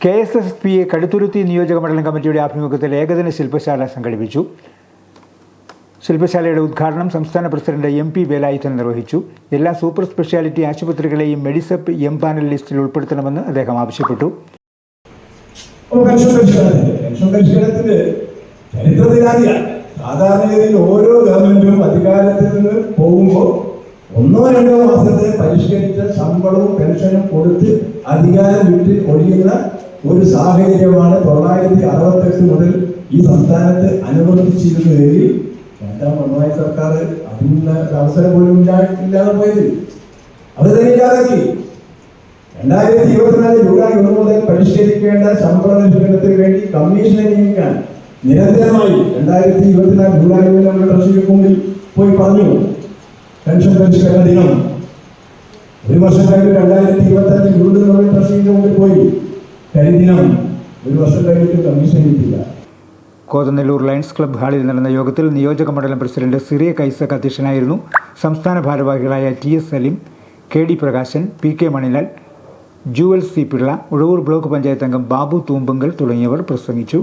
KSSPA Kaduthuruthy നിയോജക മണ്ഡലം കമ്മിറ്റിയുടെ ആഭിമുഖ്യത്തിൽ ഏകദിന ശില്പശാല സംഘടിപ്പിച്ചു. ശില്പശാലയുടെ ഉദ്ഘാടനം സംസ്ഥാന പ്രസിഡന്റ് MP വേലായുധൻ നിർവഹിച്ചു. എല്ലാ സൂപ്പർ സ്പെഷ്യാലിറ്റി ആശുപത്രികളെയും മെഡിസെപ്പ് പാനൽ ലിസ്റ്റിൽ ഉൾപ്പെടുത്തണമെന്ന് അദ്ദേഹം ആവശ്യപ്പെട്ടു. സാധാരണഗതിയിൽ ഓരോ ഗവൺമെന്റും അധികാരത്തിൽ നിന്ന് പോകുമ്പോൾ 1-2 മാസത്തെ പരിഷ്കരിച്ച ശമ്പളവും പെൻഷനും കൊടുത്ത് അധികാരം വിട്ട് ഒഴിയുന്ന ഒരു സാഹചര്യമാണ് 1968 മുതൽ ഈ സംസ്ഥാനത്ത് അനുവർത്തിച്ചിരുന്നതെങ്കിൽ രണ്ടാം പിണറായി സർക്കാർ അതിനുള്ള അവസരം പോലും ഇല്ലാതെ പോയത് അത് തന്നെ ഇല്ലാതാക്കി. 2024 ജൂലൈ 1 മുതൽ പരിഷ്കരിക്കേണ്ട ശമ്പള പരിഷ്കരണത്തിന് വേണ്ടി കമ്മീഷനെ നിയമിക്കാൻ നിരന്തരമായി 2024 ജൂലൈ നമ്മുടെ ട്രഷറിക്ക് മുമ്പിൽ പോയി പറഞ്ഞു. പെൻഷൻ പരിഷ്കരണ ദിനം ഒരു വർഷം കഴിഞ്ഞ് 2025 വീണ്ടും നമ്മൾ ട്രഷറിക്ക് മുമ്പിൽ പോയി. കരിദിനം ഒരു വർഷം കഴിഞ്ഞിട്ട് കമ്മീഷൻ കിട്ടില്ല. കോതനെല്ലൂർ ലയൺസ് ക്ലബ്ബ് ഹാളിൽ നടന്ന യോഗത്തിൽ നിയോജക മണ്ഡലം പ്രസിഡന്റ് സിറിയക് ഐസക് അധ്യക്ഷനായിരുന്നു. സംസ്ഥാന ഭാരവാഹികളായ TS Saleem, KD Prakashan, PK Manilal, Jewel C Pillai, Uzhavoor block panchayat അംഗം ബാബു തൂമ്പങ്കൽ തുടങ്ങിയവർ പ്രസംഗിച്ചു.